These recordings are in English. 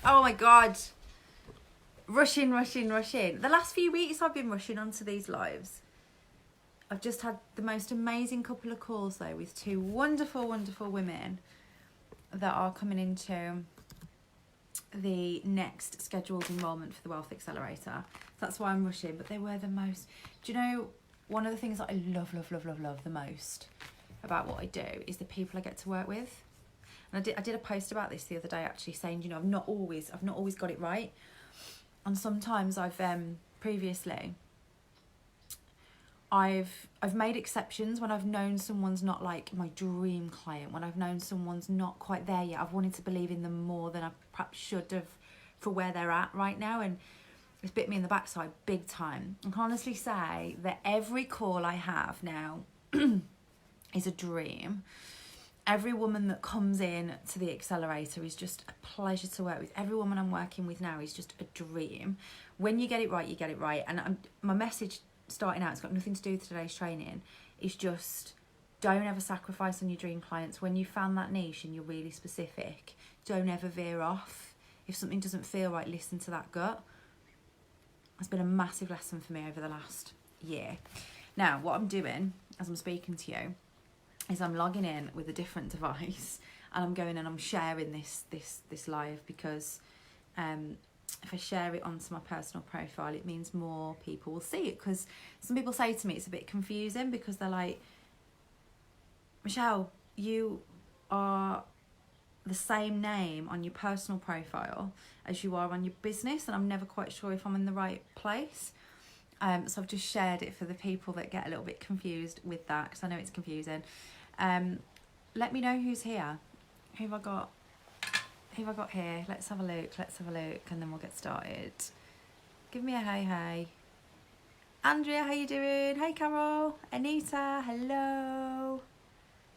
Oh my God. Rushing. The last few weeks I've been rushing onto these lives. I've just had the most amazing couple of calls though with two wonderful women that are coming into the next scheduled enrolment for the Wealth Accelerator. That's why I'm rushing, but they were the most... Do you know, one of the things that I love the most about what I do is the people I get to work with. And I did a post about this the other day actually, saying, you know, I've not always got it right. And sometimes I've previously I've made exceptions when I've known someone's not like my dream client, when I've known someone's not quite there yet. I've wanted to believe in them more than I perhaps should have for where they're at right now, and it's bit me in the backside big time. I can honestly say that every call I have now is a dream. Every woman that comes in to the accelerator is just a pleasure to work with. Every woman I'm working with now is just a dream. When you get it right, you get it right. And my message starting out, it's got nothing to do with today's training, is just don't ever sacrifice on your dream clients. When you found that niche and you're really specific, don't ever veer off. If something doesn't feel right, listen to that gut. It's been a massive lesson for me over the last year. Now, what I'm doing as I'm speaking to you is I'm logging in with a different device, and I'm going and I'm sharing this live, because if I share it onto my personal profile, it means more people will see it. Because some people say to me it's a bit confusing, because they're like, Michelle, you are the same name on your personal profile as you are on your business, and I'm never quite sure if I'm in the right place. So I've just shared it for the people that get a little bit confused with that, because I know it's confusing. Let me know who's here. Who have I got here? Let's have a look, and then we'll get started. Give me a hey. Andrea, how you doing? Hey Carol, Anita, hello.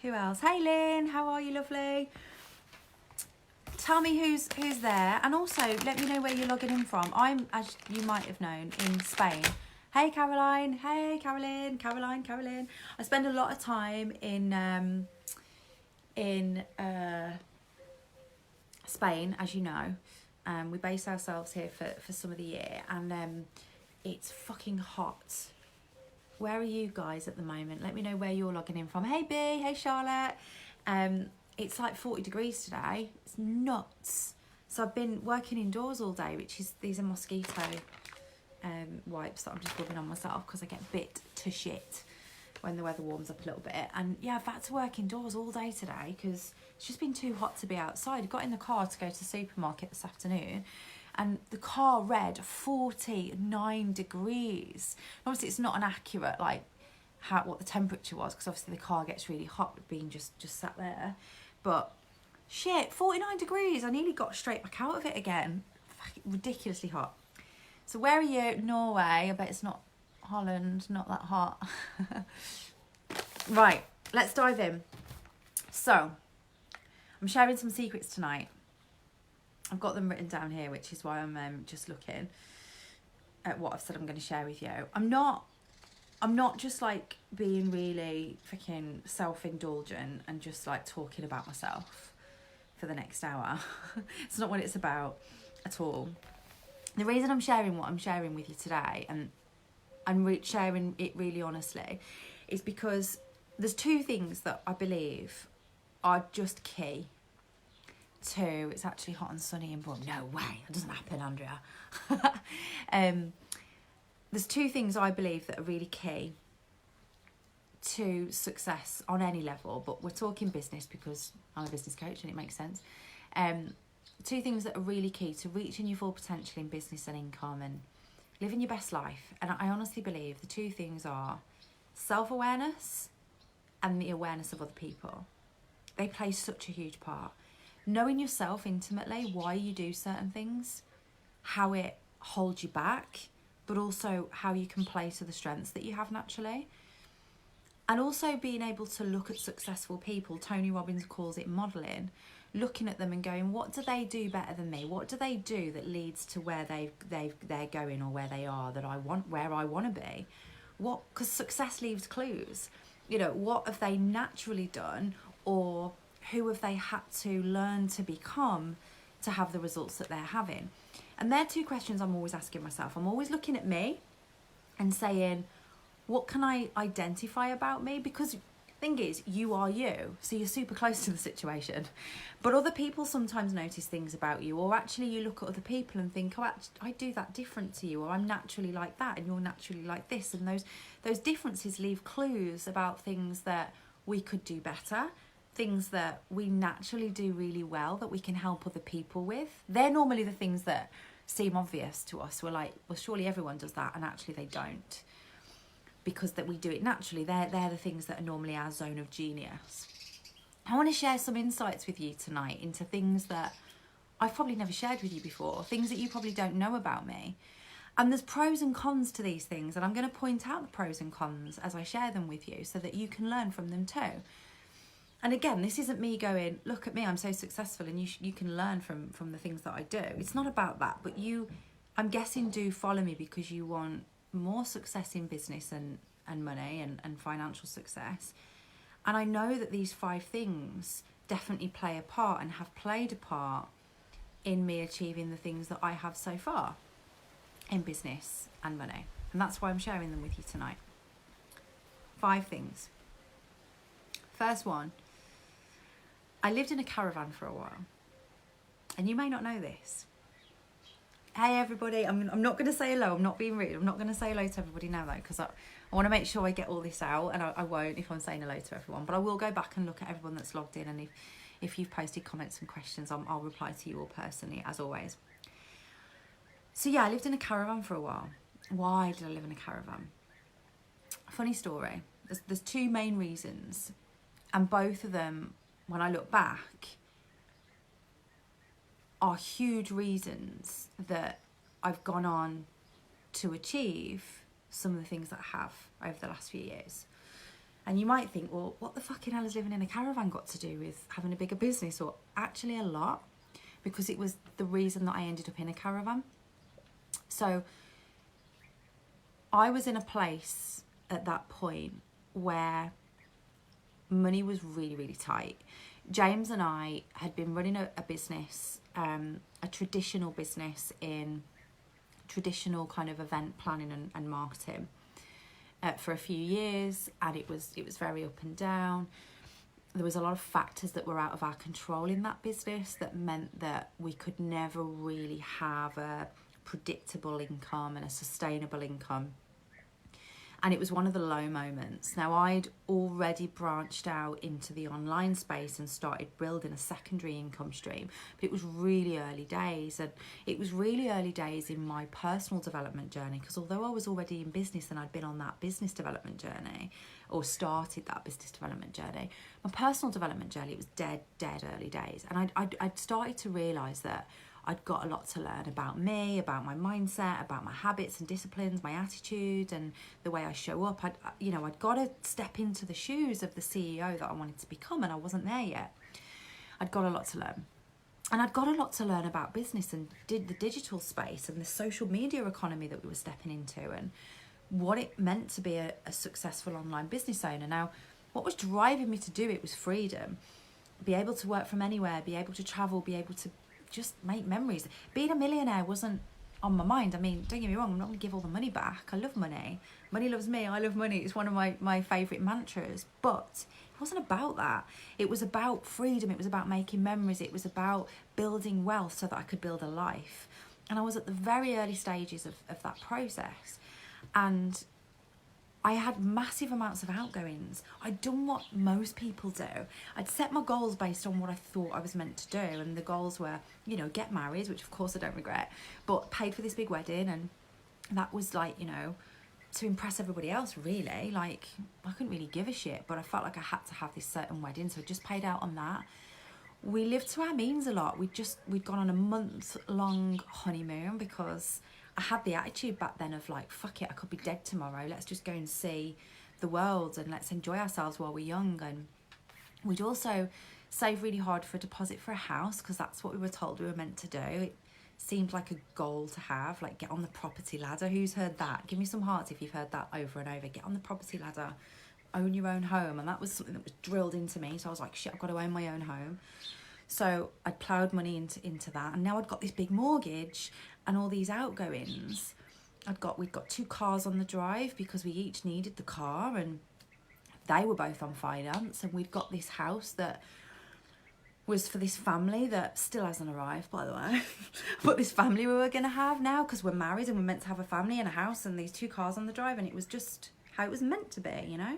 Who else? Hey Lynn, how are you, lovely? Tell me who's there, and also let me know where you're logging in from. I'm, as you might have known, in Spain. Hey Caroline, hey Caroline. I spend a lot of time in Spain, as you know. We base ourselves here for some of the year, and it's fucking hot. Where are you guys at the moment? Let me know where you're logging in from. Hey B, hey Charlotte. It's like 40 degrees today. It's nuts. So I've been working indoors all day, these are mosquito wipes that I'm just rubbing on myself, because I get bit to shit when the weather warms up a little bit. And yeah, I've had to work indoors all day today because it's just been too hot to be outside. I got in the car to go to the supermarket this afternoon, and the car read 49 degrees. Obviously it's not an accurate what the temperature was, because obviously the car gets really hot with being just sat there. But shit, 49 degrees. I nearly got straight back out of it again. Ridiculously hot. So where are you? Norway. I bet it's not Holland, not that hot. Right, let's dive in. So, I'm sharing some secrets tonight. I've got them written down here, which is why I'm just looking at what I've said I'm going to share with you. I'm not just like being really freaking self-indulgent and just like talking about myself for the next hour. It's not what it's about at all. The reason I'm sharing what I'm sharing with you today, and I'm sharing it really honestly, is because there's two things that I believe are just key to... It's actually hot and sunny in Bournemouth. No way, that doesn't happen, Andrea. There's two things I believe that are really key to success on any level, but we're talking business because I'm a business coach and it makes sense. Two things that are really key to reaching your full potential in business and income and living your best life. And I honestly believe the two things are self-awareness and the awareness of other people. They play such a huge part. Knowing yourself intimately, why you do certain things, how it holds you back, but also how you can play to the strengths that you have naturally. And also being able to look at successful people, Tony Robbins calls it modelling, looking at them and going, what do they do better than me? What do they do that leads to where they're going, or where they are that I want, where I want to be? What, because success leaves clues. You know, what have they naturally done, or who have they had to learn to become to have the results that they're having? And they're two questions I'm always asking myself. I'm always looking at me and saying, what can I identify about me? Because the thing is, you are you, so you're super close to the situation. But other people sometimes notice things about you, or actually you look at other people and think, oh, I do that different to you, or I'm naturally like that and you're naturally like this. And those differences leave clues about things that we could do better, things that we naturally do really well that we can help other people with. They're normally the things that seem obvious to us. We're like, well, surely everyone does that, and actually they don't, because that we do it naturally. They're the things that are normally our zone of genius. I want to share some insights with you tonight into things that I've probably never shared with you before, things that you probably don't know about me. And there's pros and cons to these things, and I'm going to point out the pros and cons as I share them with you so that you can learn from them too. And again, this isn't me going, look at me, I'm so successful, and you can learn from the things that I do. It's not about that, but you, I'm guessing, do follow me because you want more success in business and money and financial success. And I know that these 5 things definitely play a part and have played a part in me achieving the things that I have so far in business and money. And that's why I'm sharing them with you tonight. 5 things. First one, I lived in a caravan for a while. And you may not know this. Hey everybody, I'm not going to say hello, I'm not being rude, I'm not going to say hello to everybody now though, because I want to make sure I get all this out, and I won't if I'm saying hello to everyone, but I will go back and look at everyone that's logged in, and if you've posted comments and questions, I'll reply to you all personally, as always. So yeah, I lived in a caravan for a while. Why did I live in a caravan? Funny story. There's 2 main reasons, and both of them, when I look back, are huge reasons that I've gone on to achieve some of the things that I have over the last few years. And you might think, well, what the fucking hell has living in a caravan got to do with having a bigger business? Or actually a lot, because it was the reason that I ended up in a caravan. So I was in a place at that point where money was really, really tight. James and I had been running a business, a traditional business in traditional kind of event planning and marketing for a few years, and it was very up and down. There was a lot of factors that were out of our control in that business that meant that we could never really have a predictable income and a sustainable income. And it was one of the low moments. Now, I'd already branched out into the online space and started building a secondary income stream, but it was really early days. And it was really early days in my personal development journey, because although I was already in business and I'd been on that business development journey, or started that business development journey, my personal development journey, it was dead early days. And I'd started to realise that I'd got a lot to learn about me, about my mindset, about my habits and disciplines, my attitude and the way I show up. I'd got to step into the shoes of the CEO that I wanted to become, and I wasn't there yet. I'd got a lot to learn. And I'd got a lot to learn about business and the digital space and the social media economy that we were stepping into, and what it meant to be a successful online business owner. Now, what was driving me to do it was freedom. Be able to work from anywhere, be able to travel, be able to just make memories. Being a millionaire wasn't on my mind. I mean, don't get me wrong, I'm not going to give all the money back. I love money. Money loves me. I love money. It's one of my favourite mantras. But it wasn't about that. It was about freedom. It was about making memories. It was about building wealth so that I could build a life. And I was at the very early stages of that process. And I had massive amounts of outgoings. I'd done what most people do. I'd set my goals based on what I thought I was meant to do. And the goals were, get married, which of course I don't regret, but paid for this big wedding. And that was like, to impress everybody else, really. Like, I couldn't really give a shit, but I felt like I had to have this certain wedding. So I just paid out on that. We lived to our means a lot. We'd gone on a month-long honeymoon because I had the attitude back then of like, fuck it, I could be dead tomorrow. Let's just go and see the world and let's enjoy ourselves while we're young. And we'd also save really hard for a deposit for a house because that's what we were told we were meant to do. It seemed like a goal to have, like get on the property ladder. Who's heard that? Give me some hearts if you've heard that over and over. Get on the property ladder, own your own home. And that was something that was drilled into me. So I was like, shit, I've got to own my own home. So I'd ploughed money into that, and now I'd got this big mortgage and all these outgoings. We'd got 2 cars on the drive because we each needed the car, and they were both on finance, and we'd got this house that was for this family that still hasn't arrived, by the way. But this family we were going to have now, because we're married and we're meant to have a family and a house and these 2 cars on the drive, and it was just how it was meant to be, you know?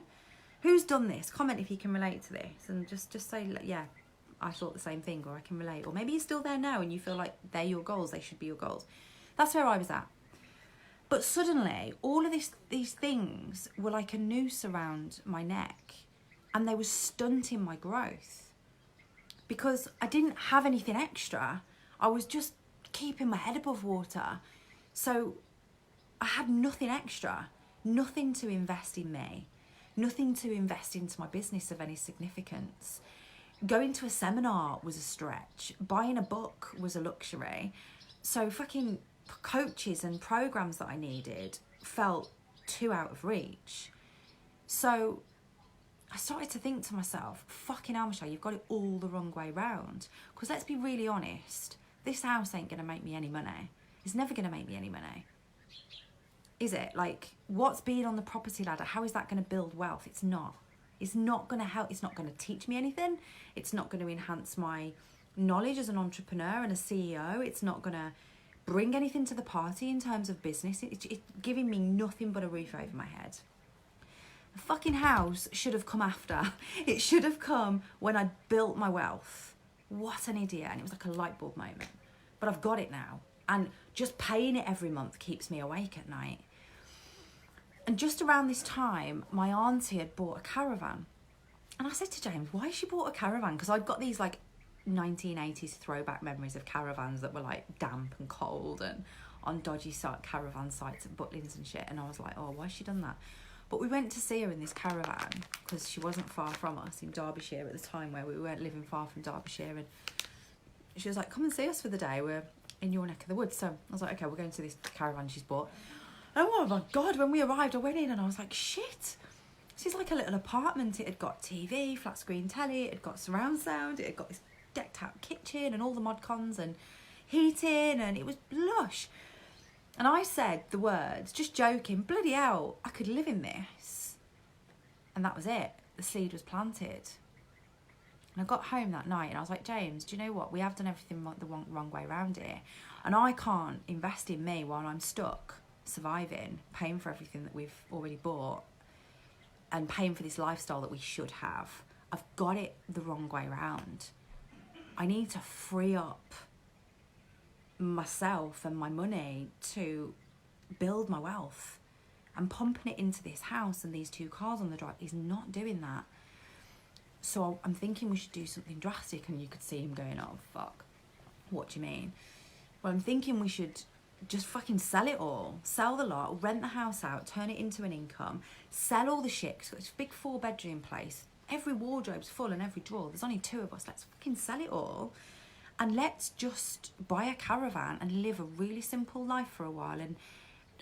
Who's done this? Comment if you can relate to this, and just say, yeah, I thought the same thing, or I can relate. Or maybe you're still there now and you feel like they're your goals, they should be your goals. That's where I was at. But suddenly, all of these things were like a noose around my neck, and they were stunting my growth. Because I didn't have anything extra. I was just keeping my head above water. So I had nothing extra, nothing to invest in me, nothing to invest into my business of any significance. Going to a seminar was a stretch. Buying a book was a luxury. So fucking coaches and programs that I needed felt too out of reach. So I started to think to myself, fucking hell, Michelle, you've got it all the wrong way round. Because let's be really honest, this house ain't going to make me any money. It's never going to make me any money. Is it? Like, what's being on the property ladder? How is that going to build wealth? It's not. It's not going to help. It's not going to teach me anything. It's not going to enhance my knowledge as an entrepreneur and a CEO. It's not going to bring anything to the party in terms of business. It's giving me nothing but a roof over my head. The fucking house should have come after. It should have come when I built my wealth. What an idiot. And it was like a light bulb moment. But I've got it now. And just paying it every month keeps me awake at night. And just around this time, my auntie had bought a caravan. And I said to James, why has she bought a caravan? Because I'd got these like 1980s throwback memories of caravans that were like damp and cold and on dodgy caravan sites at Butlins and shit. And I was like, oh, why has she done that? But we went to see her in this caravan because she wasn't far from us in Derbyshire at the time, where we weren't living far from Derbyshire. And she was like, come and see us for the day. We're in your neck of the woods. So I was like, okay, we're going to this caravan she's bought. And oh my God, when we arrived, I went in and I was like, shit. This is like a little apartment. It had got TV, flat screen telly. It had got surround sound. It had got this decked out kitchen and all the mod cons and heating. And it was lush. And I said the words, just joking, bloody hell, I could live in this. And that was it. The seed was planted. And I got home that night and I was like, James, do you know what? We have done everything the wrong way around here. And I can't invest in me while I'm stuck, surviving, paying for everything that we've already bought and paying for this lifestyle that we should have. I've got it the wrong way around. I need to free up myself and my money to build my wealth, and pumping it into this house and these 2 cars on the drive is not doing that. So I'm thinking we should do something drastic. And you could see him going, oh fuck, what do you mean? Well, I'm thinking we should just fucking sell it all, sell the lot, rent the house out, turn it into an income, sell all the shit. It's a big 4-bedroom place, every wardrobe's full and every drawer, there's only 2 of us. Let's fucking sell it all. And let's just buy a caravan and live a really simple life for a while and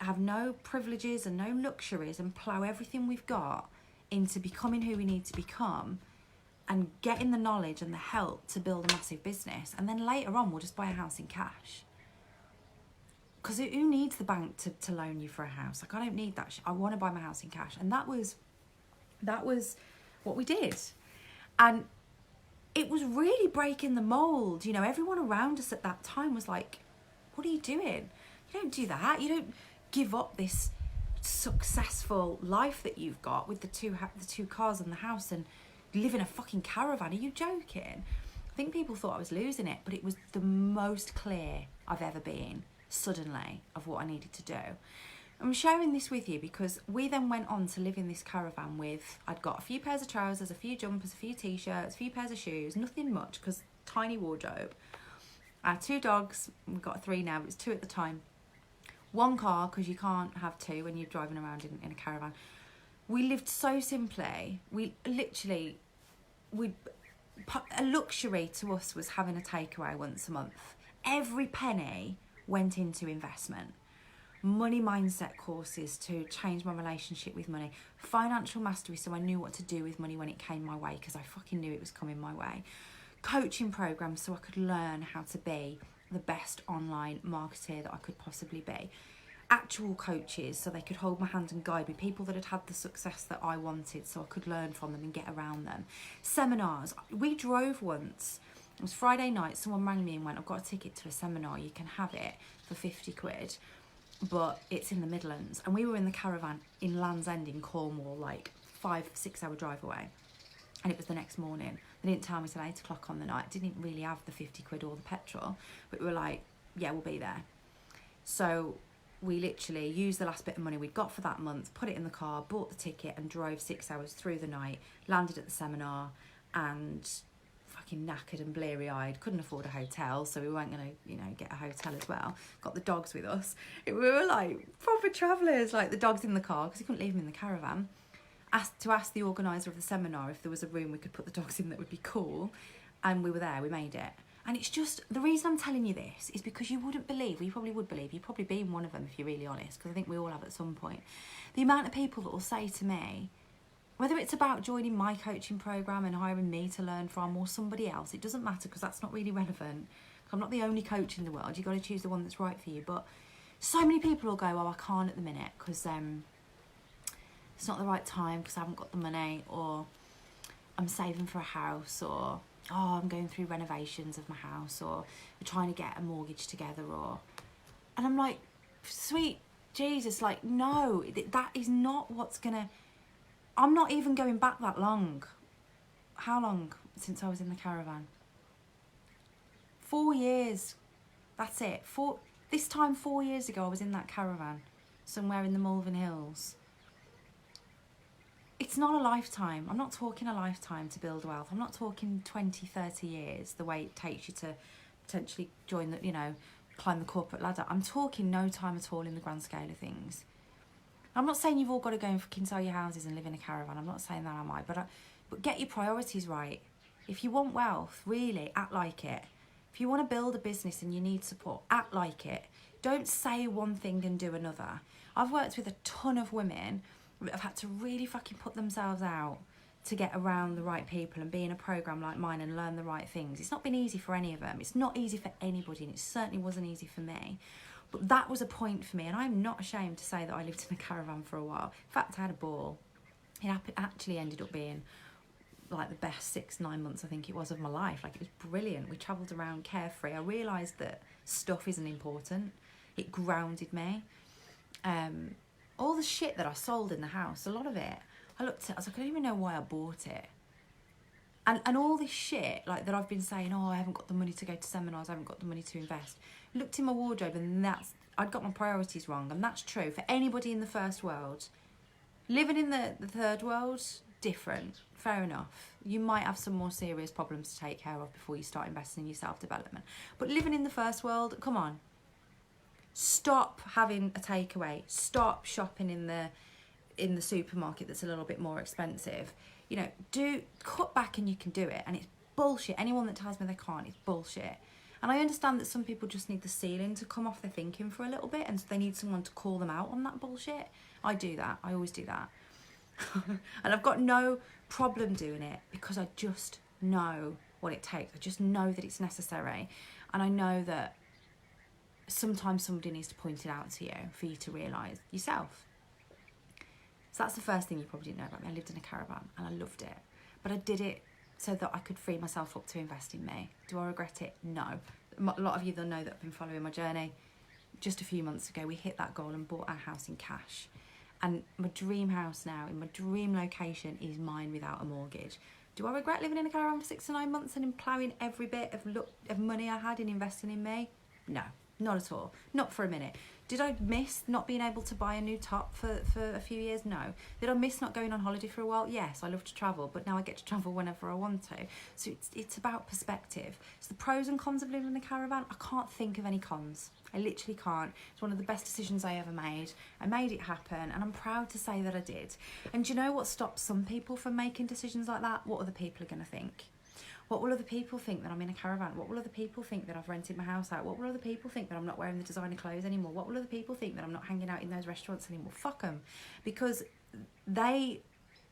have no privileges and no luxuries, and plough everything we've got into becoming who we need to become and getting the knowledge and the help to build a massive business. And then later on, we'll just buy a house in cash. Because who needs the bank to loan you for a house? Like, I don't need that shit. I want to buy my house in cash. And that was what we did. And it was really breaking the mold. You know, everyone around us at that time was like, what are you doing? You don't do that. You don't give up this successful life that you've got with the two cars and the house and live in a fucking caravan. Are you joking? I think people thought I was losing it, but it was the most clear I've ever been suddenly of what I needed to do. I'm sharing this with you because we then went on to live in this caravan with, I'd got a few pairs of trousers, a few jumpers, a few t-shirts, a few pairs of shoes, nothing much because tiny wardrobe. I had 2 dogs, we've got 3 now, but it's 2 at the time. 1 car, because you can't have 2 when you're driving around in a caravan. We lived so simply. A luxury to us was having a takeaway once a month. Every penny went into investment. Money mindset courses to change my relationship with money. Financial mastery, so I knew what to do with money when it came my way, because I fucking knew it was coming my way. coaching programs so I could learn how to be the best online marketeer that I could possibly be. Actual coaches so they could hold my hand and guide me, people that had had the success that I wanted so I could learn from them and get around them. Seminars. We drove once. It was Friday night. Someone rang me and went, I've got a ticket to a seminar. You can have it for 50 quid, but it's in the Midlands. And we were in the caravan in Land's End in Cornwall, like 5-6 hour drive away. And it was the next morning. They didn't tell me till 8 o'clock on the night. Didn't really have the 50 quid or the petrol, but we were like, yeah, we'll be there. So we literally used the last bit of money we'd got for that month, put it in the car, bought the ticket and drove 6 hours through the night, landed at the seminar and fucking knackered and bleary-eyed, couldn't afford a hotel, so we weren't going to, get a hotel as well. Got the dogs with us. We were like proper travellers, like the dogs in the car because we couldn't leave them in the caravan. Asked the organiser of the seminar if there was a room we could put the dogs in that would be cool, and we were there, we made it. And it's just, the reason I'm telling you this is because you wouldn't believe, well, you probably would believe, you've probably been one of them if you're really honest, because I think we all have at some point, the amount of people that will say to me, whether it's about joining my coaching programme and hiring me to learn from or somebody else, it doesn't matter because that's not really relevant. I'm not the only coach in the world, you've got to choose the one that's right for you. But so many people will go, oh, I can't at the minute because it's not the right time because I haven't got the money, or I'm saving for a house, or oh, I'm going through renovations of my house, or we're trying to get a mortgage together, and I'm like, sweet Jesus, like, no, that is not what's gonna, I'm not even going back that long. How long since I was in the caravan? 4 years, that's it. This time 4 years ago I was in that caravan, somewhere in the Malvern Hills. It's not a lifetime. I'm not talking a lifetime to build wealth. I'm not talking 20, 30 years, the way it takes you to potentially join the, climb the corporate ladder. I'm talking no time at all in the grand scale of things. I'm not saying you've all got to go and fucking sell your houses and live in a caravan. I'm not saying that, am I? But get your priorities right. If you want wealth, really, act like it. If you want to build a business and you need support, act like it. Don't say one thing and do another. I've worked with a ton of women that have had to really fucking put themselves out to get around the right people and be in a programme like mine and learn the right things. It's not been easy for any of them. It's not easy for anybody, and it certainly wasn't easy for me. But that was a point for me, and I'm not ashamed to say that I lived in a caravan for a while. In fact, I had a ball. It actually ended up being like the best 6-9 months I think it was of my life. Like, it was brilliant. We travelled around carefree. I realised that stuff isn't important. It grounded me. All the shit that I sold in the house, a lot of it, I looked at, I was like, I don't even know why I bought it. And all this shit, like, that I've been saying, oh, I haven't got the money to go to seminars, I haven't got the money to invest. Looked in my wardrobe and I'd got my priorities wrong, and that's true for anybody in the first world. Living in the third world, different, fair enough. You might have some more serious problems to take care of before you start investing in your self-development. But living in the first world, come on. Stop having a takeaway. Stop shopping in the supermarket that's a little bit more expensive. Do cut back, and you can do it. And it's bullshit. Anyone that tells me they can't, it's bullshit. And I understand that some people just need the ceiling to come off their thinking for a little bit, and they need someone to call them out on that bullshit. I do that. I always do that. And I've got no problem doing it because I just know what it takes. I just know that it's necessary. And I know that sometimes somebody needs to point it out to you for you to realise yourself. So that's the first thing you probably didn't know about me. I lived in a caravan and I loved it. But I did it so that I could free myself up to invest in me. Do I regret it? No. A lot of you that know that have been following my journey. Just a few months ago, we hit that goal and bought our house in cash. And my dream house now, in my dream location, is mine without a mortgage. Do I regret living in a caravan for 6 to 9 months and ploughing every bit of money I had in investing in me? No. Not at all. Not for a minute. Did I miss not being able to buy a new top for a few years? No. Did I miss not going on holiday for a while? Yes, I love to travel, but now I get to travel whenever I want to. So it's about perspective. So the pros and cons of living in a caravan, I can't think of any cons. I literally can't. It's one of the best decisions I ever made. I made it happen, and I'm proud to say that I did. And do you know what stops some people from making decisions like that? What other people are going to think. What will other people think that I'm in a caravan? What will other people think that I've rented my house out? What will other people think that I'm not wearing the designer clothes anymore? What will other people think that I'm not hanging out in those restaurants anymore? Fuck them. Because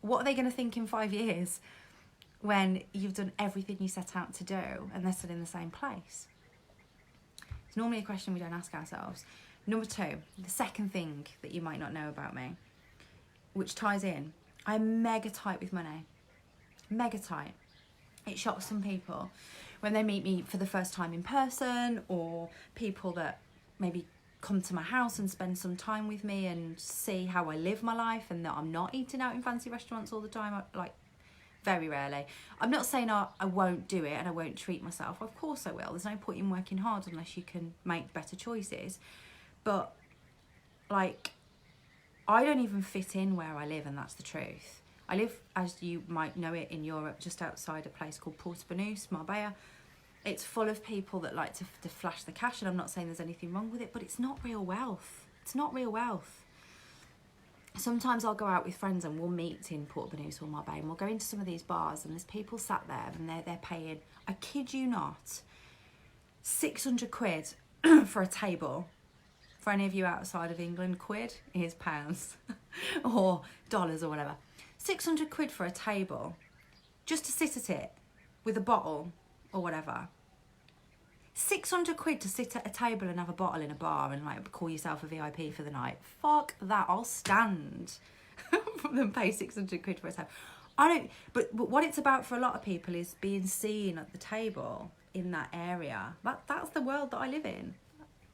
what are they going to think in 5 years? when you've done everything you set out to do and they're still in the same place? It's normally a question we don't ask ourselves. Number 2, the second thing that you might not know about me, which ties in, I'm mega tight with money. Mega tight. It shocks some people when they meet me for the first time in person, or people that maybe come to my house and spend some time with me and see how I live my life, and that I'm not eating out in fancy restaurants all the time, like very rarely. I'm not saying I won't do it and I won't treat myself. Of course I will. There's no point in working hard unless you can make better choices. But like, I don't even fit in where I live, and that's the truth. I live, as you might know it, in Europe, just outside a place called Portobello, Marbella. It's full of people that like to flash the cash, and I'm not saying there's anything wrong with it, but it's not real wealth. It's not real wealth. Sometimes I'll go out with friends and we'll meet in Portobello or Marbella, and we'll go into some of these bars, and there's people sat there and they're paying, I kid you not, 600 quid for a table. For any of you outside of England, quid is pounds or dollars or whatever. 600 quid for a table, just to sit at it with a bottle or whatever. 600 quid to sit at a table and have a bottle in a bar and like call yourself a VIP for the night. Fuck that, I'll stand than pay 600 quid for a table. But what it's about for a lot of people is being seen at the table in that area. That's the world that I live in.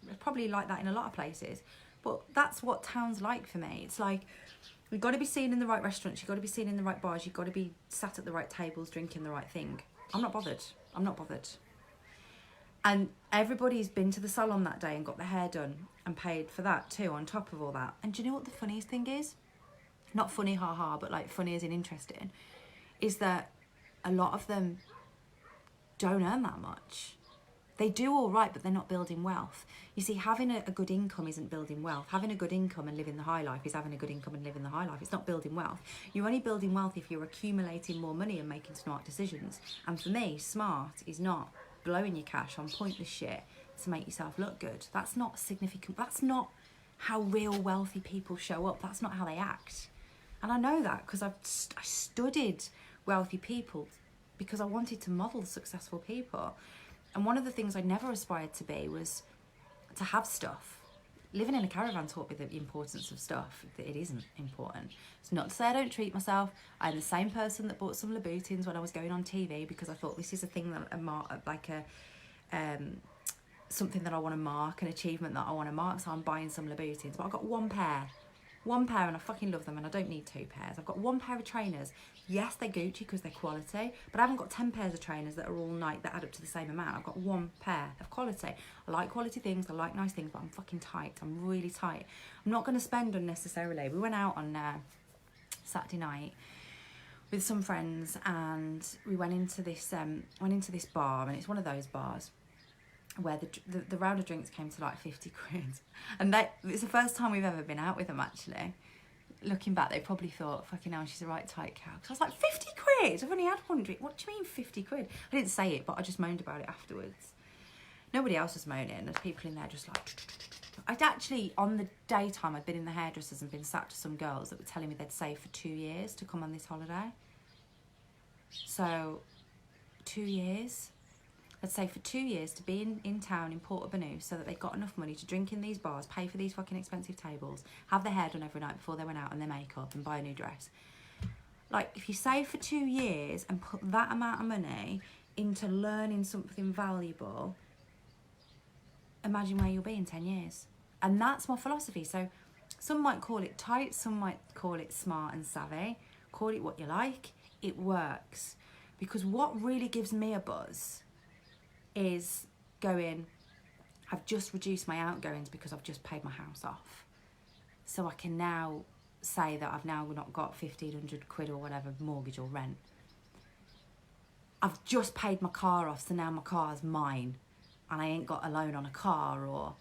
It's probably like that in a lot of places, but that's what town's like for me. It's like, you've got to be seen in the right restaurants, you've got to be seen in the right bars, you've got to be sat at the right tables drinking the right thing. I'm not bothered. And everybody's been to the salon that day and got their hair done and paid for that too, on top of all that. And do you know what the funniest thing is? Not funny, haha, but like funny as in interesting, is that a lot of them don't earn that much. They do all right, but they're not building wealth. You see, having a good income isn't building wealth. Having a good income and living the high life is having a good income and living the high life. It's not building wealth. You're only building wealth if you're accumulating more money and making smart decisions. And for me, smart is not blowing your cash on pointless shit to make yourself look good. That's not significant. That's not how real wealthy people show up. That's not how they act. And I know that because I studied wealthy people because I wanted to model successful people. And one of the things I never aspired to be was to have stuff. Living in a caravan taught me the importance of stuff. It isn't important. It's not to say I don't treat myself. I'm the same person that bought some Louboutins when I was going on TV because I thought this is a thing that something that I want to mark, an achievement that I want to mark. So I'm buying some Louboutins. But I've got one pair, and I fucking love them, and I don't need 2 pairs. I've got 1 pair of trainers. Yes, they're Gucci because they're quality, but I haven't got 10 pairs of trainers that are all Nike that add up to the same amount. I've got 1 pair of quality. I like quality things, I like nice things, but I'm fucking tight. I'm really tight. I'm not going to spend unnecessarily. We went out on Saturday night with some friends, and we went into this bar, and it's one of those bars where the round of drinks came to like 50 quid. And it's the first time we've ever been out with them, actually. Looking back, they probably thought, fucking hell, she's a right tight cow. Because I was like, 50 quid? I've only had 1 drink. What do you mean 50 quid? I didn't say it, but I just moaned about it afterwards. Nobody else was moaning. There's people in there just like... I'd actually, on the daytime, I'd been in the hairdressers and been sat to some girls that were telling me they'd saved for 2 years to come on this holiday. So, 2 years... I'd say for 2 years to be in town in Portobello so that they got enough money to drink in these bars, pay for these fucking expensive tables, have their hair done every night before they went out and their makeup and buy a new dress. Like, if you save for 2 years and put that amount of money into learning something valuable, imagine where you'll be in 10 years. And that's my philosophy. So some might call it tight, some might call it smart and savvy. Call it what you like. It works. Because what really gives me a buzz is going, I've just reduced my outgoings because I've just paid my house off. So I can now say that I've now not got 1,500 quid or whatever mortgage or rent. I've just paid my car off, so now my car's mine and I ain't got a loan on a car. Or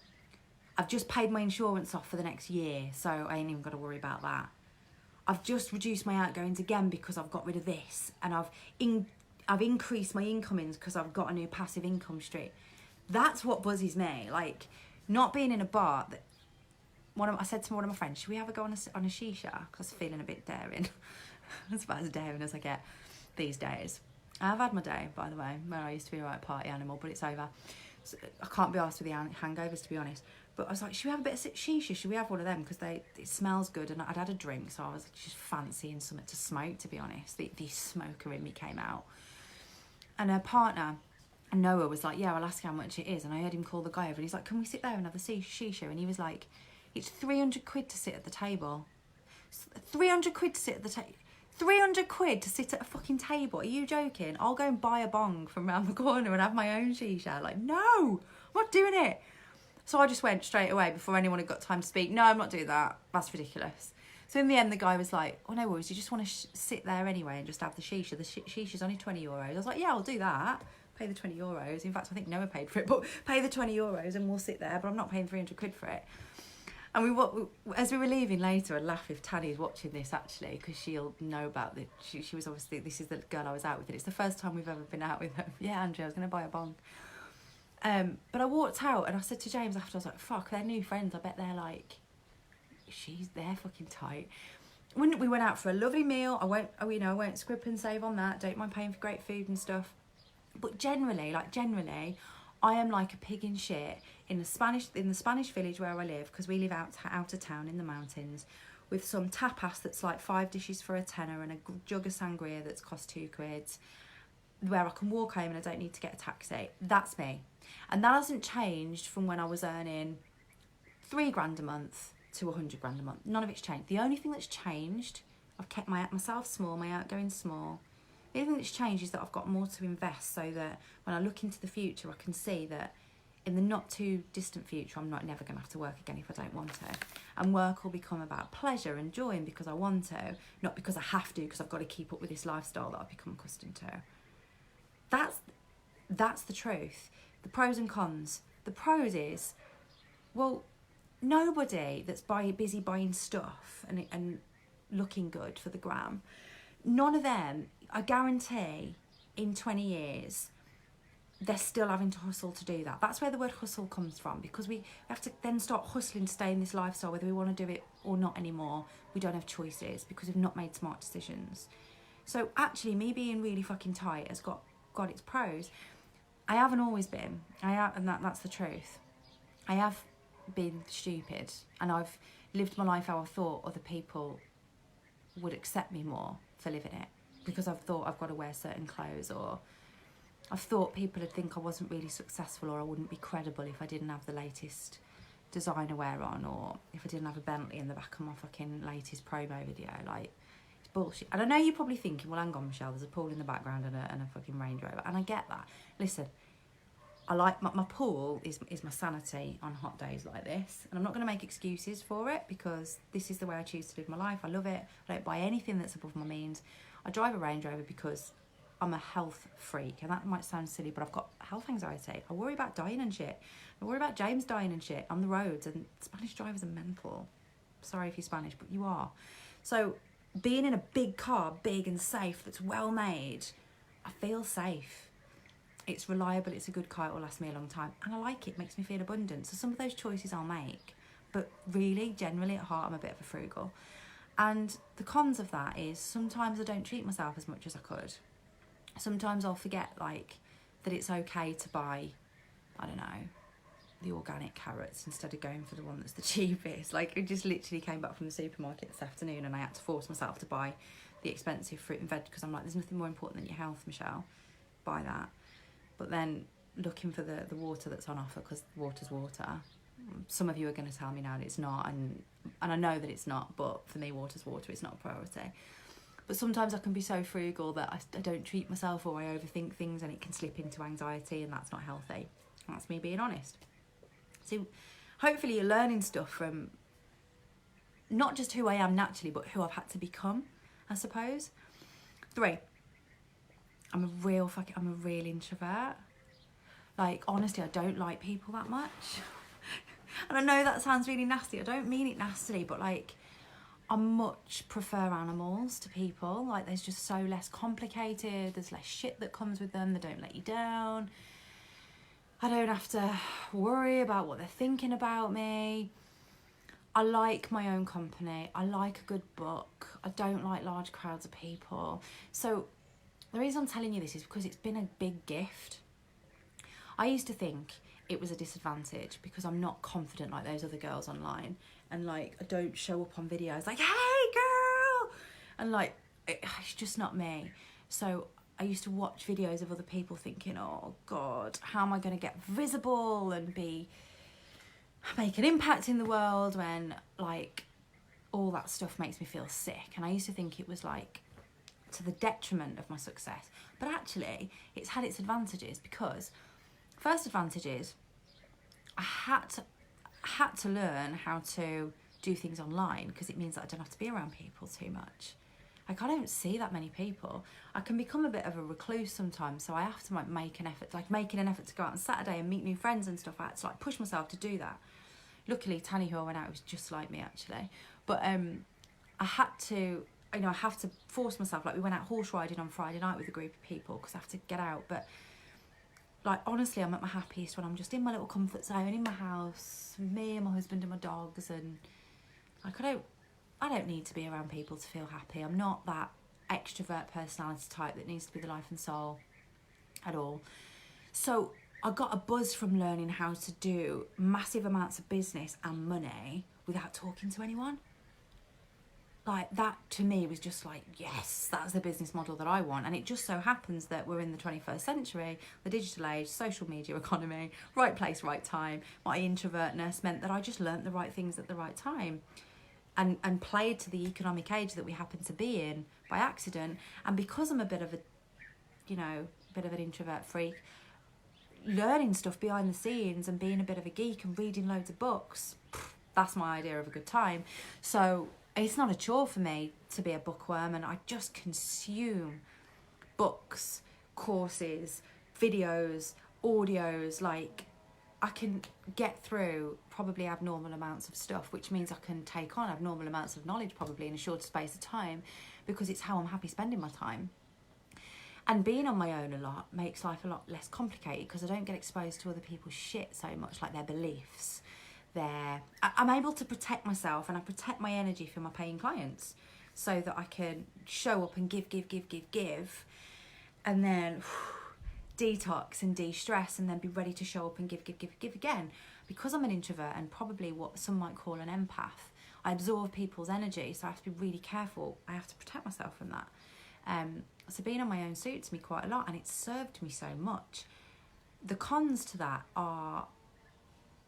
I've just paid my insurance off for the next year, so I ain't even got to worry about that. I've just reduced my outgoings again because I've got rid of this, and I've increased my incomings because I've got a new passive income stream. That's what buzzes me. Like, not being in a bar. I said to one of my friends, should we ever go on a shisha? Because I was feeling a bit daring. That's about as daring as I get these days. I've had my day, by the way, when I used to be a right party animal, but it's over. So I can't be asked with the hangovers, to be honest. But I was like, should we have a bit of shisha? Should we have one of them? Because it smells good. And I'd had a drink, so I was just fancying something to smoke, to be honest. The smoker in me came out. And her partner, Noah, was like, yeah, I'll ask how much it is. And I heard him call the guy over. And he's like, can we sit there and have a shisha? And he was like, it's 300 quid to sit at the table. 300 quid to sit at the table. 300 quid to sit at a fucking table. Are you joking? I'll go and buy a bong from around the corner and have my own shisha. Like, no, I'm not doing it. So I just went straight away before anyone had got time to speak. No, I'm not doing that. That's ridiculous. So in the end, the guy was like, oh, no worries. You just want to sit there anyway and just have the shisha. The shisha's only 20 euros. I was like, yeah, I'll do that. Pay the 20 euros. In fact, I think Noah paid for it, but pay the 20 euros and we'll sit there. But I'm not paying 300 quid for it. And as we were leaving later, I'd laugh if Tanny's watching this, actually, because she'll know about it. She was obviously, this is the girl I was out with, and it's the first time we've ever been out with her. Yeah, Andrea, I was going to buy a bong. But I walked out, and I said to James after, I was like, fuck, they're new friends. I bet they're like, they're fucking tight. When we went out for a lovely meal, I won't scrip and save on that. Don't mind paying for great food and stuff. But generally, I am like a pig in shit in the Spanish village where I live, because we live out of town in the mountains, with some tapas that's like 5 dishes for a tenner and a jug of sangria that's cost 2 quid, where I can walk home and I don't need to get a taxi. That's me. And that hasn't changed from when I was earning 3 grand a month to 100 grand a month. None of it's changed. The only thing that's changed, I've kept myself small, my outgoing small. The only thing that's changed is that I've got more to invest, so that when I look into the future, I can see that in the not too distant future, I'm never going to have to work again if I don't want to. And work will become about pleasure and joy, and because I want to, not because I have to, because I've got to keep up with this lifestyle that I've become accustomed to. That's the truth. The pros and cons. The pros is, well, nobody that's busy buying stuff and looking good for the gram, none of them, I guarantee, in 20 years, they're still having to hustle to do that. That's where the word hustle comes from, because we have to then start hustling to stay in this lifestyle, whether we want to do it or not anymore. We don't have choices because we've not made smart decisions. So actually, me being really fucking tight has got its pros. I haven't always been. And that's the truth. I have been stupid, and I've lived my life how I thought other people would accept me more for living it, because I've thought I've got to wear certain clothes, or I've thought people would think I wasn't really successful, or I wouldn't be credible if I didn't have the latest designer wear on, or if I didn't have a Bentley in the back of my fucking latest promo video. Like, it's bullshit. And I know you're probably thinking, well, hang on, Michelle, there's a pool in the background and a fucking Range Rover. And I get that. Listen, I like my pool is my sanity on hot days like this, and I'm not going to make excuses for it, because this is the way I choose to live my life. I love it. I don't buy anything that's above my means. I drive a Range Rover because I'm a health freak, and that might sound silly, but I've got health anxiety. I worry about dying and shit. I worry about James dying and shit on the roads, and Spanish drivers are mental. Sorry if you're Spanish, but you are. So being in a big car, big and safe, that's well made, I feel safe. It's reliable, it's a good car, it will last me a long time, and I like it, makes me feel abundant. So some of those choices I'll make, but really, generally at heart, I'm a bit of a frugal. And the cons of that is sometimes I don't treat myself as much as I could. Sometimes I'll forget, like, that it's okay to buy, I don't know, the organic carrots instead of going for the one that's the cheapest. Like, I just literally came back from the supermarket this afternoon and I had to force myself to buy the expensive fruit and veg, because I'm like, there's nothing more important than your health, Michelle. Buy that. But then looking for the water that's on offer, because water's water. Some of you are going to tell me now that it's not, and I know that it's not, but for me, water's water, it's not a priority. But sometimes I can be so frugal that I don't treat myself, or I overthink things, and it can slip into anxiety, and that's not healthy. That's me being honest. So hopefully you're learning stuff from not just who I am naturally, but who I've had to become, I suppose. 3, I'm a real introvert. Like, honestly, I don't like people that much. And I know that sounds really nasty. I don't mean it nastily, but like, I much prefer animals to people. Like, there's just so less complicated. There's less shit that comes with them. They don't let you down. I don't have to worry about what they're thinking about me. I like my own company. I like a good book. I don't like large crowds of people. So The reason I'm telling you this is because it's been a big gift. I used to think it was a disadvantage because I'm not confident like those other girls online, and like I don't show up on videos like, hey girl, and like it's just not me. So I used to watch videos of other people thinking, oh God, how am I going to get visible and make an impact in the world, when like all that stuff makes me feel sick. And I used to think it was like to the detriment of my success, but actually it's had its advantages, because first advantage is I had to learn how to do things online, because it means that I don't have to be around people too much. Like, I don't see that many people. I can become a bit of a recluse sometimes, so I have to like make an effort, like making an effort to go out on Saturday and meet new friends and stuff. I had to like push myself to do that. Luckily, Tanny, who I went out, was just like me actually. But I had to, I have to force myself. Like, we went out horse riding on Friday night with a group of people because I have to get out. But like, honestly, I'm at my happiest when I'm just in my little comfort zone in my house, with me and my husband and my dogs, and like I don't need to be around people to feel happy. I'm not that extrovert personality type that needs to be the life and soul at all. So I got a buzz from learning how to do massive amounts of business and money without talking to anyone. Like, that to me was just like, yes, that's the business model that I want. And it just so happens that we're in the 21st century, the digital age, social media economy, right place, right time. My introvertness meant that I just learnt the right things at the right time. And played to the economic age that we happen to be in by accident. And because I'm a bit of an introvert freak, learning stuff behind the scenes and being a bit of a geek and reading loads of books, that's my idea of a good time. So it's not a chore for me to be a bookworm, and I just consume books, courses, videos, audios. Like, I can get through probably abnormal amounts of stuff, which means I can take on abnormal amounts of knowledge probably in a shorter space of time, because it's how I'm happy spending my time. And being on my own a lot makes life a lot less complicated, because I don't get exposed to other people's shit so much, like their beliefs. I'm able to protect myself, and I protect my energy for my paying clients, so that I can show up and give, and then detox and de-stress, and then be ready to show up and give again. Because I'm an introvert and probably what some might call an empath, I absorb people's energy, so I have to be really careful. I have to protect myself from that. So being on my own suits me quite a lot, and it's served me so much. The cons to that are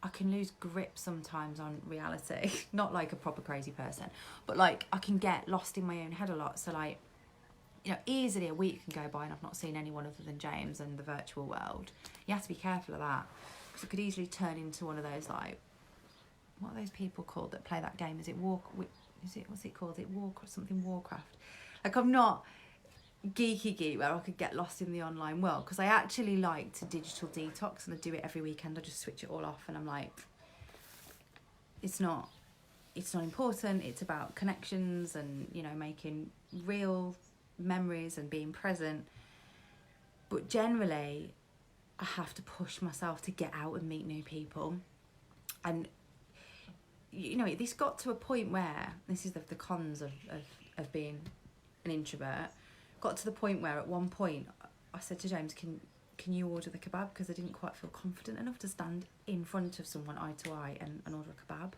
I can lose grip sometimes on reality. Not like a proper crazy person, but like I can get lost in my own head a lot. So like, easily a week can go by and I've not seen anyone other than James and the virtual world. You have to be careful of that, because it could easily turn into one of those, like, what are those people called that play that game? What's it called? Warcraft. Like, I'm not geek where I could get lost in the online world, because I actually like to digital detox, and I do it every weekend. I just switch it all off, and I'm like, it's not important. It's about connections and making real memories and being present. But generally I have to push myself to get out and meet new people. And this got to a point where, this is the cons of being an introvert, got to the point where at one point I said to James, can you order the kebab, because I didn't quite feel confident enough to stand in front of someone eye to eye and order a kebab.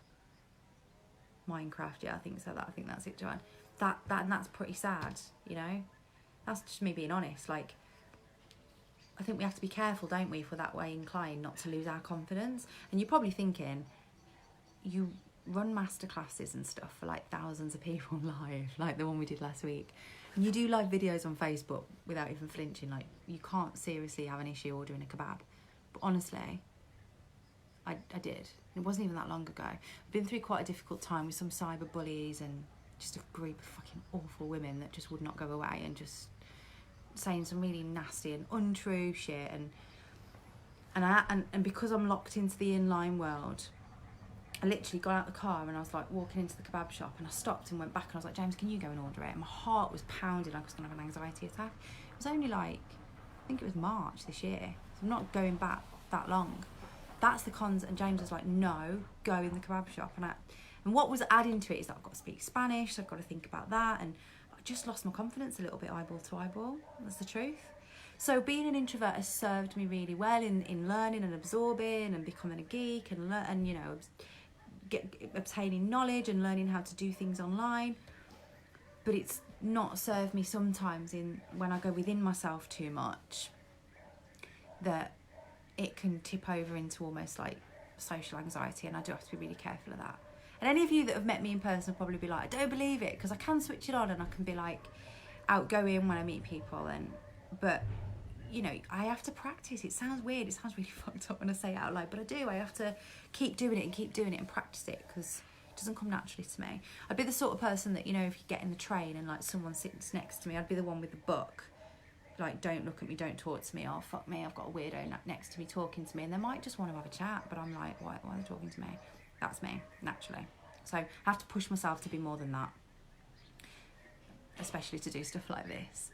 Minecraft, yeah, I think so. I think that's it, Joanne. And that's pretty sad, That's just me being honest. Like, I think we have to be careful, don't we, if we're that way inclined, not to lose our confidence. And you're probably thinking, you run masterclasses and stuff for like thousands of people live, like the one we did last week. And you do live videos on Facebook without even flinching. Like, you can't seriously have an issue ordering a kebab. But honestly, I did. It wasn't even that long ago. I've been through quite a difficult time with some cyber bullies and just a group of fucking awful women that just would not go away, and just saying some really nasty and untrue shit. And because I'm locked into the inline world, I literally got out the car and I was like walking into the kebab shop, and I stopped and went back and I was like, James, can you go and order it? And my heart was pounding like I was going to have an anxiety attack. It was only like, I think it was March this year. So I'm not going back that long. That's the cons. And James was like, no, go in the kebab shop. And what was adding to it is that I've got to speak Spanish, so I've got to think about that. And just lost my confidence a little bit, eyeball to eyeball. That's the truth. So being an introvert has served me really well in learning and absorbing and becoming a geek and you know, obtaining knowledge and learning how to do things online. But it's not served me sometimes when I go within myself too much, that it can tip over into almost like social anxiety, and I do have to be really careful of that. And any of you that have met me in person will probably be like, I don't believe it, because I can switch it on and I can be like outgoing when I meet people, but you know, I have to practice. It sounds weird, it sounds really fucked up when I say it out loud, but I do. I have to keep doing it and practice it, because it doesn't come naturally to me. I'd be the sort of person that, you know, if you get in the train and like someone sits next to me, I'd be the one with the book, like, don't look at me, don't talk to me, oh fuck me, I've got a weirdo next to me talking to me, and they might just want to have a chat, but I'm like, why are they talking to me? That's me, naturally. So I have to push myself to be more than that, especially to do stuff like this.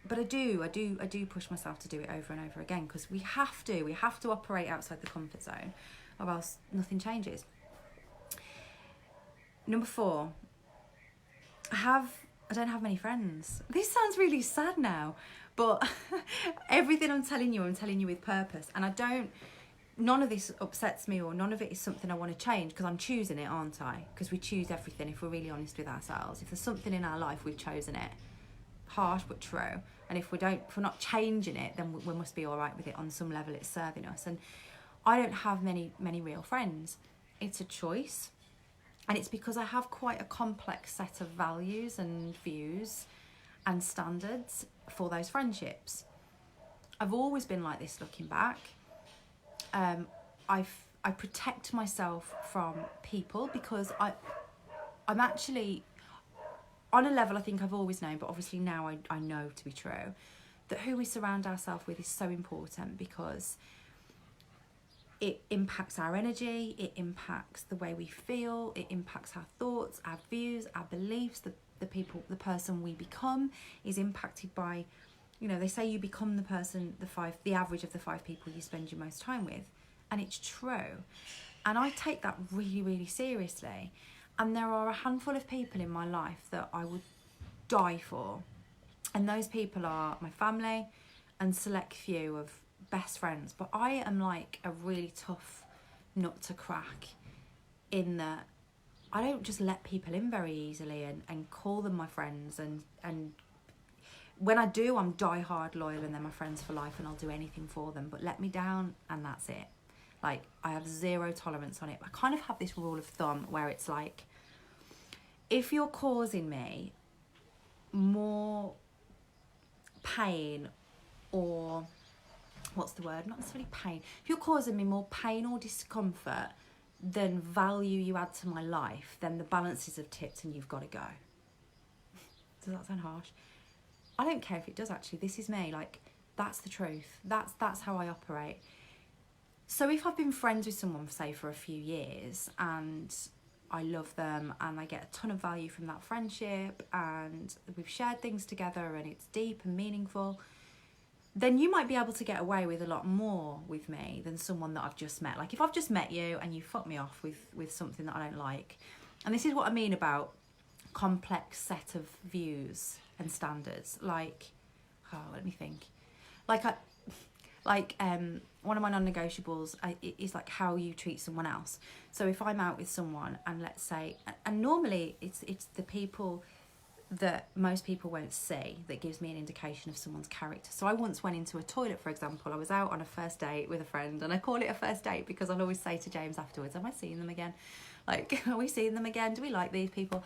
But I do push myself to do it over and over again, because we have to operate outside the comfort zone, or else nothing changes. Number 4, I don't have many friends. This sounds really sad now, but everything I'm telling you with purpose, and none of this upsets me, or none of it is something I want to change, because I'm choosing it, aren't I? Because we choose everything if we're really honest with ourselves. If there's something in our life, we've chosen it. Harsh but true. And if we're not changing it, then we must be all right with it on some level. It's serving us. And I don't have many real friends. It's a choice, and it's because I have quite a complex set of values and views and standards for those friendships. I've always been like this looking back. I protect myself from people, because I'm actually, on a level I think I've always known, but obviously now I know to be true, that who we surround ourselves with is so important, because it impacts our energy, it impacts the way we feel, it impacts our thoughts, our views, our beliefs. The person we become is impacted by, you know, they say you become the average of the 5 people you spend your most time with, and it's true. And I take that really, really seriously. And there are a handful of people in my life that I would die for, and those people are my family and select few of best friends. But I am like a really tough nut to crack, in that I don't just let people in very easily and call them my friends, and when I do, I'm die hard loyal and they're my friends for life, and I'll do anything for them. But let me down and that's it. Like, I have zero tolerance on it. I kind of have this rule of thumb where it's like, if you're causing me more pain, or what's the word? Not necessarily pain. If you're causing me more pain or discomfort than value you add to my life, then the balances have tipped and you've got to go. Does that sound harsh? I don't care if it does, actually. This is me. Like, that's the truth. That's how I operate. So if I've been friends with someone, say, for a few years, and I love them and I get a ton of value from that friendship, and we've shared things together and it's deep and meaningful, then you might be able to get away with a lot more with me than someone that I've just met. Like, if I've just met you and you fuck me off with something that I don't like, and this is what I mean about complex set of views and standards. Like, let me think. One of my non-negotiables is like how you treat someone else. So if I'm out with someone, and let's say, and normally it's the people that most people won't see that gives me an indication of someone's character. So I once went into a toilet, for example. I was out on a first date with a friend, and I call it a first date because I'll always say to James afterwards, am I seeing them again? Like, are we seeing them again? Do we like these people?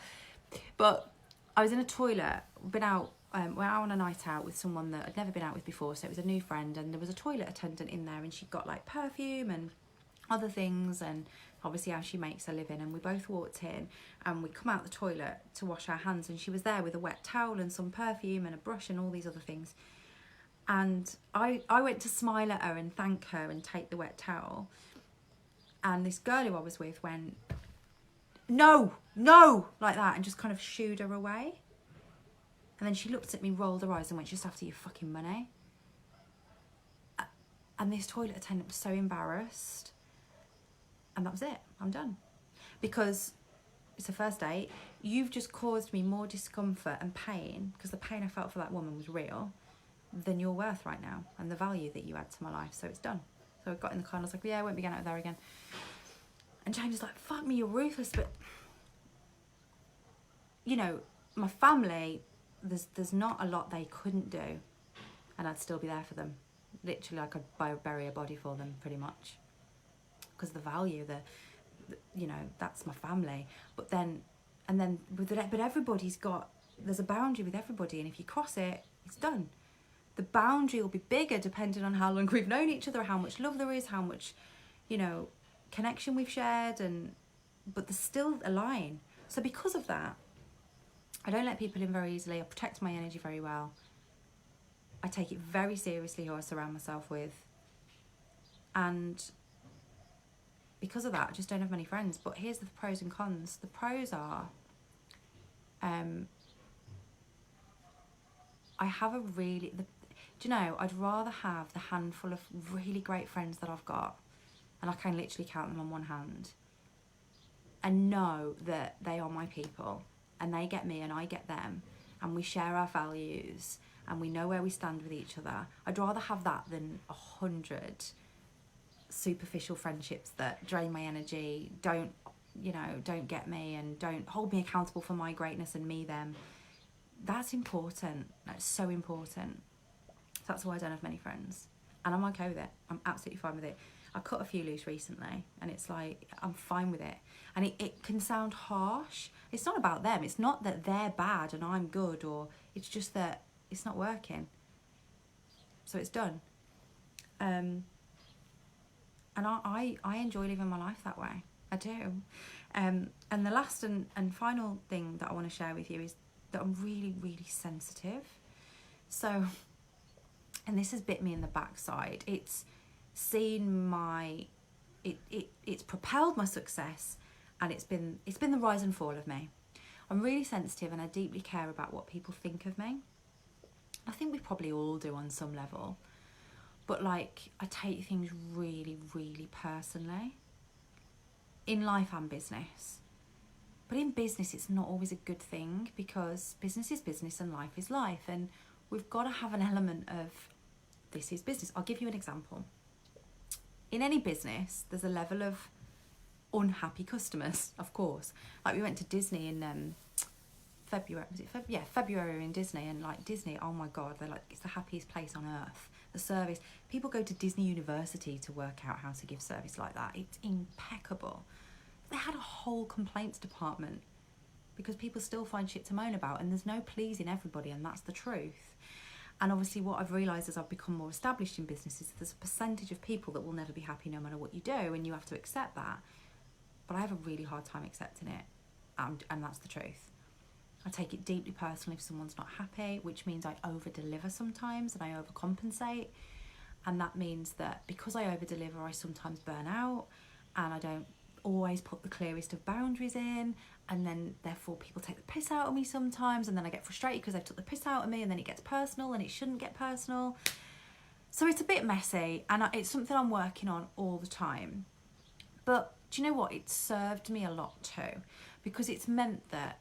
But I was in a toilet, we're out on a night out with someone that I'd never been out with before, so it was a new friend, and there was a toilet attendant in there, and she'd got like perfume and other things, and obviously how she makes her living. And we both walked in, and we come out the toilet to wash our hands, and she was there with a wet towel and some perfume and a brush and all these other things. And I went to smile at her and thank her and take the wet towel, and this girl who I was with went, no, like that, and just kind of shooed her away. And then she looked at me, rolled her eyes, and went, just after your fucking money. And this toilet attendant was so embarrassed. And that was it. I'm done. Because it's a first date. You've just caused me more discomfort and pain, because the pain I felt for that woman was real, than you're worth right now, and the value that you add to my life. So it's done. So I got in the car and I was like, yeah, I won't be going out there again. And James was like, fuck me, you're ruthless. But, you know, my family, there's not a lot they couldn't do, and I'd still be there for them. Literally, I could bury a body for them, pretty much, because the value, you know, that's my family. But then but everybody's got, there's a boundary with everybody, and if you cross it, it's done. The boundary will be bigger depending on how long we've known each other, how much love there is, how much, you know, connection we've shared, but there's still a line. So because of that, I don't let people in very easily. I protect my energy very well. I take it very seriously who I surround myself with. And because of that, I just don't have many friends. But here's the pros and cons. The pros are, I have do you know, I'd rather have the handful of really great friends that I've got, and I can literally count them on one hand, and know that they are my people, and they get me and I get them, and we share our values, and we know where we stand with each other. I'd rather have that than 100 superficial friendships that drain my energy, don't get me, and don't hold me accountable for my greatness and me them. That's important. That's so important. That's why I don't have many friends, and I'm okay with it. I'm absolutely fine with it. I cut a few loose recently, and it's like, I'm fine with it. And it can sound harsh. It's not about them. It's not that they're bad and I'm good, or it's just that it's not working. So it's done. And I enjoy living my life that way. I do. And the last and final thing that I want to share with you is that I'm really, really sensitive. So, and this has bit me in the backside. It's seen it's propelled my success, and it's been the rise and fall of me. I'm really sensitive, and I deeply care about what people think of me. I think we probably all do on some level, but like, I take things really, really personally, in life and business. But in business, it's not always a good thing, because business is business and life is life, and we've got to have an element of, this is business. I'll give you an example. In any business, there's a level of unhappy customers, of course. Like, we went to Disney in February, February in Disney, and like, Disney, oh my God, they're like, it's the happiest place on earth. The service, people go to Disney University to work out how to give service like that. It's impeccable. They had a whole complaints department, because people still find shit to moan about, and there's no pleasing everybody, and that's the truth. And obviously what I've realised as I've become more established in business is there's a percentage of people that will never be happy no matter what you do, and you have to accept that. But I have a really hard time accepting it, and that's the truth. I take it deeply personally if someone's not happy, which means I over-deliver sometimes, and I overcompensate. And that means that because I over-deliver, I sometimes burn out, and I don't always put the clearest of boundaries in, and then therefore people take the piss out of me sometimes, and then I get frustrated because they've took the piss out of me, and then it gets personal, and it shouldn't get personal. So it's a bit messy, and it's something I'm working on all the time. But do you know what? It's served me a lot too, because it's meant that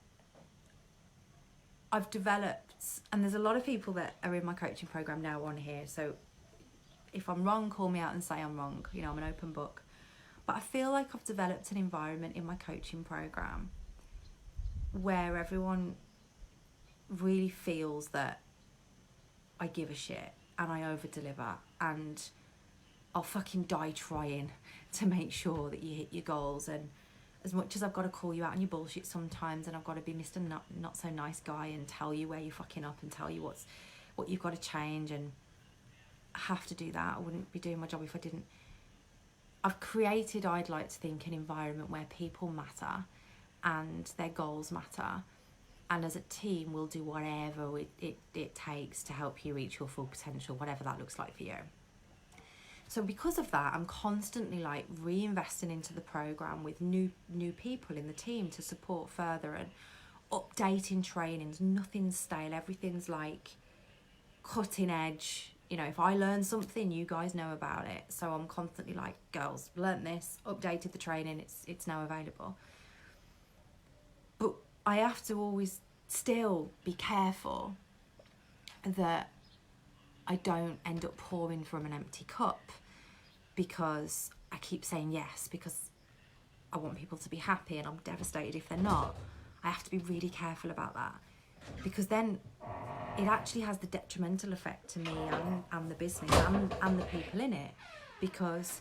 I've developed, and there's a lot of people that are in my coaching program now on here, so if I'm wrong, call me out and say I'm wrong. You know, I'm an open book. But I feel like I've developed an environment in my coaching program where everyone really feels that I give a shit, and I over-deliver, and I'll fucking die trying to make sure that you hit your goals. And as much as I've got to call you out on your bullshit sometimes, and I've got to be Mr. Not so nice guy and tell you where you're fucking up and tell you what you've got to change, and I have to do that. I wouldn't be doing my job if I didn't. I've created, I'd like to think, an environment where people matter and their goals matter, and as a team we'll do whatever it takes to help you reach your full potential, whatever that looks like for you. So because of that, I'm constantly like reinvesting into the program with new people in the team to support further, and updating trainings. Nothing's stale, everything's like cutting edge. You know, if I learn something, you guys know about it. So I'm constantly like, girls, learnt this, updated the training, it's now available. I have to always still be careful that I don't end up pouring from an empty cup, because I keep saying yes because I want people to be happy and I'm devastated if they're not. I have to be really careful about that, because then it actually has the detrimental effect to me and the business and the people in it. Because,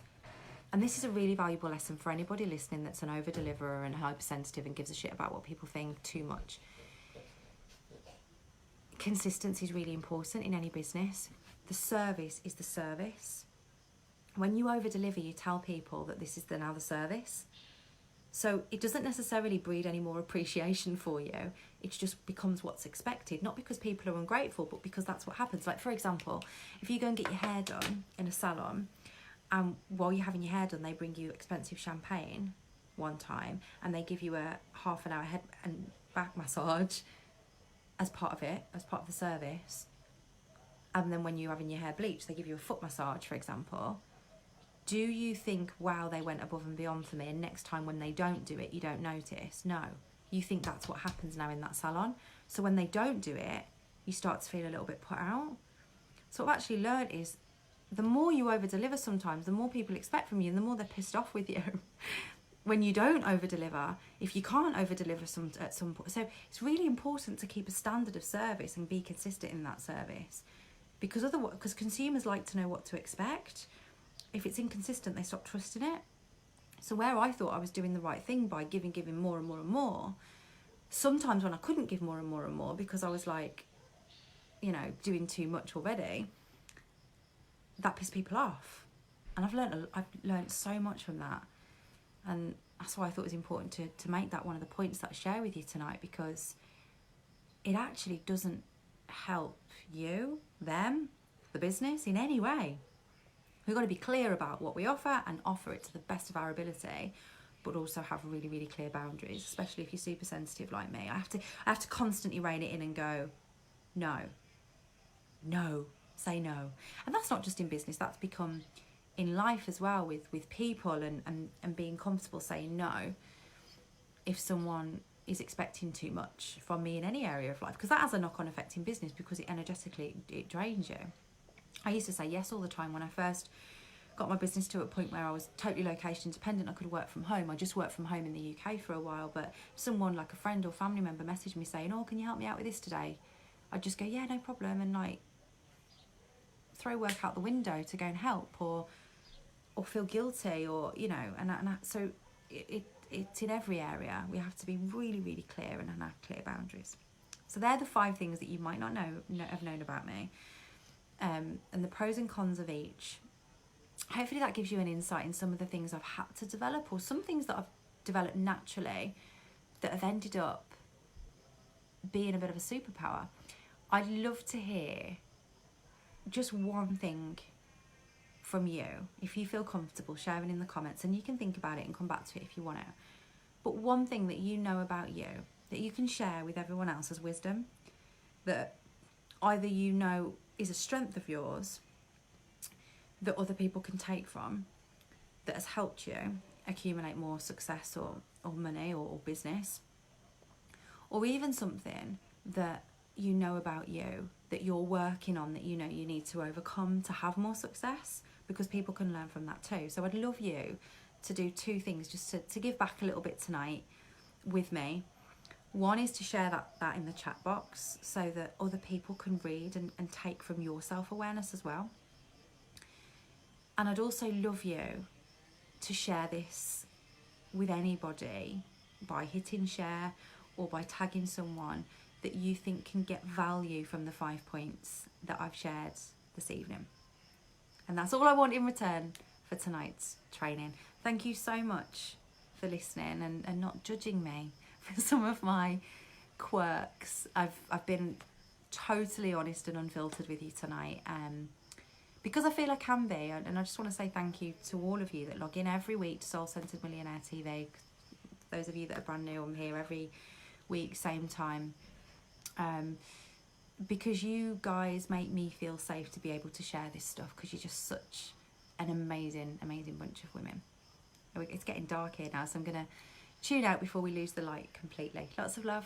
and this is a really valuable lesson for anybody listening that's an over-deliverer and hypersensitive and gives a shit about what people think too much. Consistency is really important in any business. The service is the service. When you over-deliver, you tell people that this is now the service. So it doesn't necessarily breed any more appreciation for you. It just becomes what's expected, not because people are ungrateful, but because that's what happens. Like, for example, if you go and get your hair done in a salon, and while you're having your hair done, they bring you expensive champagne one time, and they give you a half an hour head and back massage as part of it, as part of the service. And then when you're having your hair bleached, they give you a foot massage, for example. Do you think, wow, they went above and beyond for me, and next time when they don't do it, you don't notice? No. You think that's what happens now in that salon. So when they don't do it, you start to feel a little bit put out. So what I've actually learned is, the more you over-deliver sometimes, the more people expect from you, and the more they're pissed off with you. When you don't over-deliver, if you can't over-deliver at some point. So it's really important to keep a standard of service and be consistent in that service. Because consumers like to know what to expect. If it's inconsistent, they stop trusting it. So where I thought I was doing the right thing by giving more and more and more, sometimes when I couldn't give more and more and more because I was like, you know, doing too much already, that pissed people off. And I've learned so much from that. And that's why I thought it was important to make that one of the points that I share with you tonight, because it actually doesn't help you, them, the business in any way. We've got to be clear about what we offer and offer it to the best of our ability, but also have really, really clear boundaries, especially if you're super sensitive like me. I have to constantly rein it in and go, no, say no. And that's not just in business, that's become in life as well, with people and being comfortable saying no if someone is expecting too much from me in any area of life, because that has a knock-on effect in business, because it energetically it drains you. I used to say yes all the time when I first got my business to a point where I was totally location independent. I could work from home. I just worked from home in the UK for a while, but someone like a friend or family member messaged me saying, oh, can you help me out with this today? I'd just go, yeah, no problem, and like throw work out the window to go and help, or feel guilty, or, you know, so it's in every area. We have to be really, really clear and have clear boundaries. So they're the 5 things that you might not have known about me. And the pros and cons of each. Hopefully that gives you an insight in some of the things I've had to develop, or some things that I've developed naturally that have ended up being a bit of a superpower. I'd love to hear just one thing from you, if you feel comfortable sharing in the comments, and you can think about it and come back to it if you want to. But one thing that you know about you that you can share with everyone else as wisdom, that either you know is a strength of yours that other people can take from, that has helped you accumulate more success or money or business, or even something that you know about you that you're working on, that you know you need to overcome to have more success, because people can learn from that too. So I'd love you to do 2 things just to give back a little bit tonight with me. One is to share that in the chat box so that other people can read and take from your self-awareness as well. And I'd also love you to share this with anybody by hitting share or by tagging someone that you think can get value from the 5 points that I've shared this evening. And that's all I want in return for tonight's training. Thank you so much for listening and not judging me for some of my quirks. I've been totally honest and unfiltered with you tonight, because I feel I can be, and I just want to say thank you to all of you that log in every week to Soul Centered Millionaire TV. Those of you that are brand new, I'm here every week, same time, because you guys make me feel safe to be able to share this stuff, because you're just such an amazing bunch of women. It's getting dark here now, so I'm gonna tune out before we lose the light completely. Lots of love.